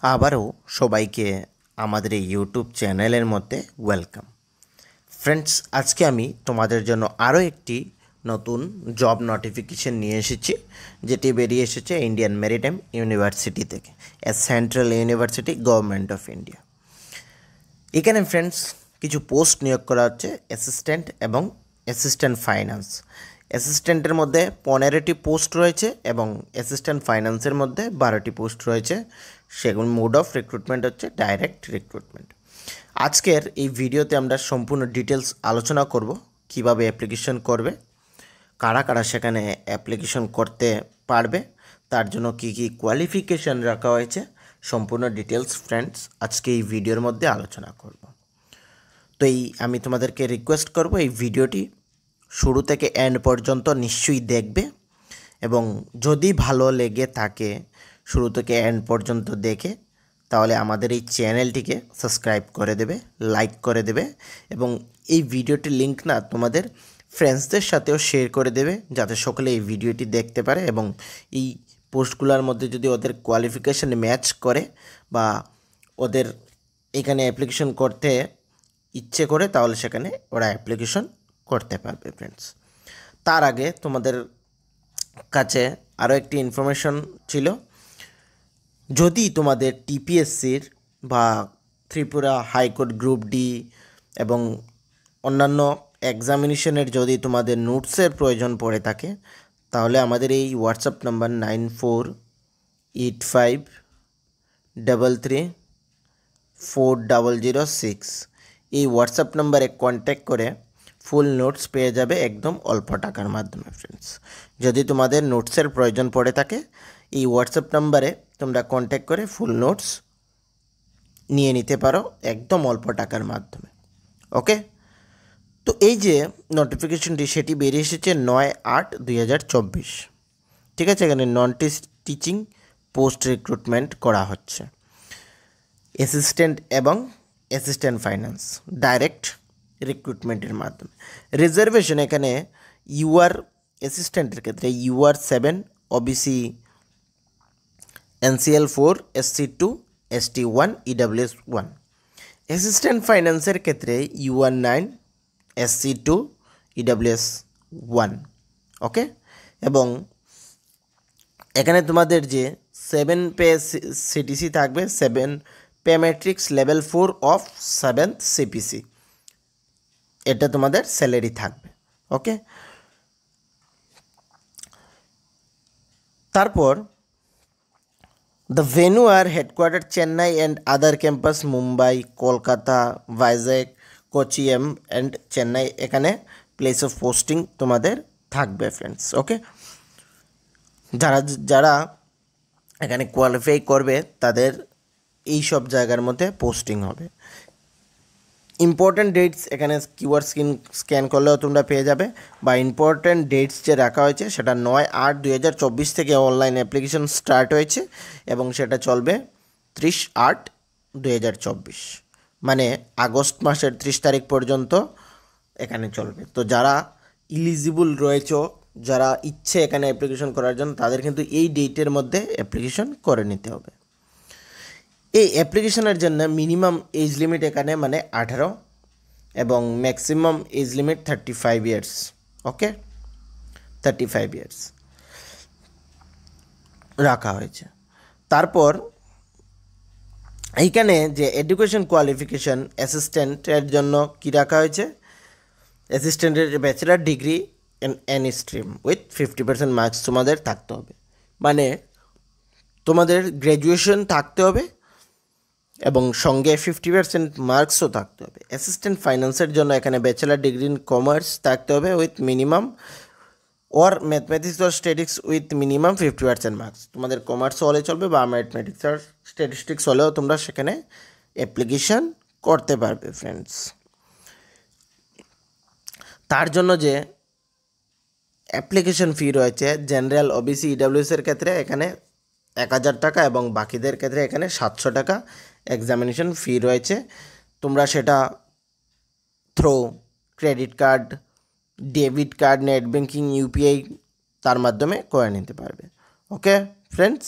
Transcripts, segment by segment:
আবারও সবাইকে আমাদের এই ইউটিউব চ্যানেলের মধ্যে ওয়েলকাম। ফ্রেন্ডস, আজকে আমি তোমাদের জন্য আরও একটি নতুন জব নোটিফিকেশন নিয়ে এসেছি, যেটি বেরিয়ে এসেছে ইন্ডিয়ান মেরিটাইম ইউনিভার্সিটি থেকে, central university government of India. এখানে ফ্রেন্ডস কিছু পোস্ট নিয়োগ করা হচ্ছে অ্যাসিস্ট্যান্ট এবং অ্যাসিস্ট্যান্ট ফাইন্যান্স। অ্যাসিস্ট্যান্টের মধ্যে 15টি পোস্ট রয়েছে এবং অ্যাসিস্ট্যান্ট ফাইন্যান্সের মধ্যে 12টি পোস্ট রয়েছে। সেগুলো মোড অফ রিক্রুটমেন্ট হচ্ছে ডাইরেক্ট রিক্রুটমেন্ট। আজকের এই ভিডিওতে আমরা সম্পূর্ণ ডিটেলস আলোচনা করব, কিভাবে অ্যাপ্লিকেশন করবে, কারা কারা সেখানে অ্যাপ্লিকেশন করতে পারবে, তার জন্য কি কি কোয়ালিফিকেশান রাখা হয়েছে, সম্পূর্ণ ডিটেলস ফ্রেন্ডস আজকে এই ভিডিওর মধ্যে আলোচনা করব। তো আমি তোমাদেরকে রিকোয়েস্ট করব এই ভিডিওটি শুরু থেকে এন্ড পর্যন্ত নিশ্চয়ই দেখবে, এবং যদি ভালো লেগে থাকে শুরু থেকে এন্ড পর্যন্ত দেখে, তাহলে আমাদের এই চ্যানেলটিকে সাবস্ক্রাইব করে দেবে, লাইক করে দেবে, এবং এই ভিডিওটির লিঙ্ক না তোমাদের ফ্রেন্ডসদের সাথেও শেয়ার করে দেবে, যাতে সকলে এই ভিডিওটি দেখতে পারে এবং এই পোস্টগুলোর মধ্যে যদি ওদের কোয়ালিফিকেশান ম্যাচ করে বা ওদের এখানে অ্যাপ্লিকেশন করতে ইচ্ছে করে, তাহলে সেখানে ওরা অ্যাপ্লিকেশন করতে পারবে ফ্রেন্ডস। তার আগে তোমাদের কাছে আরও একটি ইনফরমেশন ছিল, যদি তোমাদের টিপিএসসির বা ত্রিপুরা হাইকোর্ট গ্রুপ ডি এবং অন্যান্য এক্সামিনেশনের যদি তোমাদের নোটসের প্রয়োজন পড়ে থাকে, তাহলে আমাদের এই হোয়াটসঅ্যাপ নাম্বার 9485334006 এই হোয়াটসঅ্যাপ নাম্বারে কন্ট্যাক্ট করে ফুল নোটস পেয়ে যাবে একদম অল্প টাকার মাধ্যমে ফ্রেন্ডস। যদি তোমাদের নোটসের প্রয়োজন পড়ে থাকে, এই হোয়াটসঅ্যাপ নাম্বারে তোমরা কন্ট্যাক্ট করে ফুল নোটস নিয়ে নিতে পারো একদম অল্প টাকার মাধ্যমে। ওকে, তো এই যে নোটিফিকেশনটি সেটি বেরিয়ে এসেছে 9/8/2024। ঠিক আছে, এখানে নন টিচিং পোস্ট রিক্রুটমেন্ট করা হচ্ছে অ্যাসিস্ট্যান্ট এবং অ্যাসিস্ট্যান্ট ফাইন্যান্স ডাইরেক্ট রিক্রুটমেন্টের মাধ্যমে। রিজার্ভেশন এখানে ইউআর অ্যাসিস্ট্যান্টের ক্ষেত্রে UR7 OBC NCL4 SC2 ST1 EWS1। Assistant ফাইন্যান্সের ক্ষেত্রে UR9 SC2 EWS1। ওকে, এবং এখানে তোমাদের যে 7 পে CTC থাকবে, 7 pay matrix level 4 of 7th CPC, এটা তোমাদের স্যালারি থাকবে। ওকে, তারপর দ্য ভেন্যু আর headquarter Chennai and other campus Mumbai, Kolkata, Vizag, কোচিএম অ্যান্ড চেন্নাই, এখানে প্লেস অফ পোস্টিং তোমাদের থাকবে ফ্রেন্ডস। ওকে, যারা যারা এখানে কোয়ালিফাই করবে তাদের এই সব জায়গার মধ্যে পোস্টিং হবে। ইম্পর্ট্যান্ট ডেটস এখানে কিউআর স্ক্যান করলেও তোমরা পেয়ে যাবে, বা ইম্পর্ট্যান্ট ডেটস যে রাখা হয়েছে সেটা 9/8/2024 থেকে অনলাইন অ্যাপ্লিকেশন স্টার্ট হয়েছে এবং সেটা চলবে 30/8/2024, মানে আগস্ট মাসের 30 তারিখ পর্যন্ত এখানে চলবে। তো যারা ইলিজিবল রয়েছে, যারা ইচ্ছে এখানে অ্যাপ্লিকেশন করার জন্য, তাদের কিন্তু এই ডেটের মধ্যে অ্যাপ্লিকেশন করে নিতে হবে। এই অ্যাপ্লিকেশনের জন্য মিনিমাম এজ লিমিট এখানে মানে 18 এবং ম্যাক্সিমাম এজ লিমিট 35 ইয়ার্স। ওকে, 35 ইয়ার্স রাখা হয়েছে। তারপর এইখানে যে এডুকেশন কোয়ালিফিকেশন অ্যাসিস্ট্যান্টের জন্য কি রাখা হয়েছে, অ্যাসিস্ট্যান্টের bachelor degree in any stream with 50% marks তোমাদের থাকতে হবে, মানে তোমাদের গ্র্যাজুয়েশন থাকতে হবে এবং সঙ্গে 50% মার্কসও থাকতে হবে। অ্যাসিস্ট্যান্ট ফাইন্যান্সের জন্য এখানে ব্যাচেলার ডিগ্রি ইন কমার্স থাকতে হবে with minimum or mathematics or statics with minimum 50% marks. তোমাদের কমার্স হলে চলবে বা ম্যাথমেটিক্স আর স্ট্যাটিস্টিক্স হলেও তোমরা সেখানে অ্যাপ্লিকেশান করতে পারবে ফ্রেন্ডস। তার জন্য যে অ্যাপ্লিকেশন ফি রয়েছে, জেনারেল OBC EWS-এর ক্ষেত্রে এখানে 1000 টাকা এবং বাকিদের ক্ষেত্রে এখানে 700 টাকা এক্সামিনেশন ফি রয়েছে। তোমরা সেটা through credit card, debit card, net banking, UPI তার মাধ্যমে করে নিতে পারবে। ওকে ফ্রেন্ডস,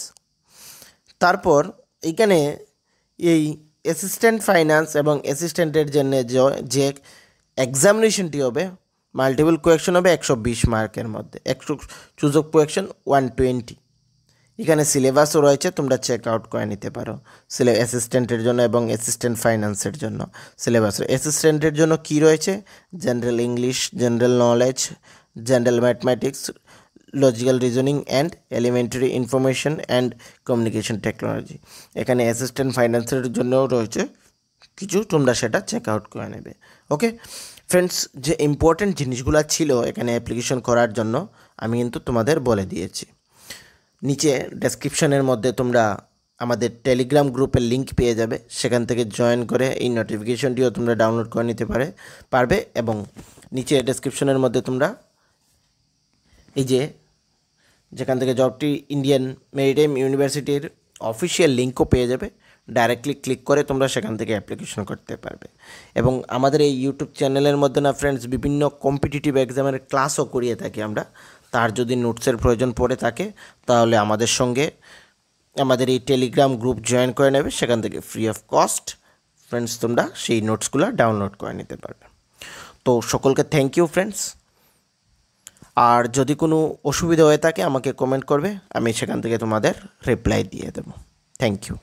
তারপর এইখানে এই অ্যাসিস্ট্যান্ট ফাইন্যান্স এবং অ্যাসিস্ট্যান্টের জন্য যে এক্সামিনেশনটি হবে মাল্টিপল কোয়েকশন হবে 120 মার্কের মধ্যে, একশো সুযোগ কোয়েকশন 120। এখানে সিলেবাসও রয়েছে, তোমরা চেক আউট করে নিতে পারো অ্যাসিস্ট্যান্টের জন্য এবং অ্যাসিস্ট্যান্ট ফাইন্যান্সের জন্য সিলেবাস। অ্যাসিস্ট্যান্টের জন্য কি রয়েছে, general English, general knowledge, general mathematics, logical reasoning and elementary information and communication technology. এখানে অ্যাসিস্ট্যান্ট ফাইন্যান্সের জন্যও রয়েছে কিছু, তোমরা সেটা চেক আউট করে নেবে। ওকে ফ্রেন্ডস, যে ইম্পর্ট্যান্ট জিনিসগুলো ছিল এখানে অ্যাপ্লিকেশন করার জন্য আমি কিন্তু তোমাদের বলে দিয়েছি। নিচে ডেসক্রিপশনের মধ্যে তোমরা আমাদের টেলিগ্রাম গ্রুপের লিঙ্ক পেয়ে যাবে, সেখান থেকে জয়েন করে এই নোটিফিকেশনটিও তোমরা ডাউনলোড করে নিতে পারবে। এবং নিচে ডেসক্রিপশনের মধ্যে তোমরা এই যেখান থেকে জবটি ইন্ডিয়ান মেরিটাইম ইউনিভার্সিটির অফিসিয়াল লিঙ্কও পেয়ে যাবে, ডাইরেক্টলি ক্লিক করে তোমরা সেখান থেকে অ্যাপ্লিকেশন করতে পারবে। এবং আমাদের এই ইউটিউব চ্যানেলের মধ্যে না ফ্রেন্ডস বিভিন্ন কম্পিটিটিভ এক্সামের ক্লাসও করিয়ে থাকি আমরা। তার যদি নোটসের প্রয়োজন পড়ে থাকে তাহলে আমাদের সঙ্গে আমাদের এই টেলিগ্রাম গ্রুপ জয়েন করে নেবে, সেখান থেকে ফ্রি অফ কস্ট ফ্রেন্ডস তোমরা সেই নোটসগুলো ডাউনলোড করে নিতে পারবে। তো সকলকে থ্যাংক ইউ ফ্রেন্ডস। আর যদি কোনো অসুবিধা হয়ে থাকে আমাকে কমেন্ট করবে, আমি সেখান থেকে তোমাদের রিপ্লাই দিয়ে দেবো। Thank you.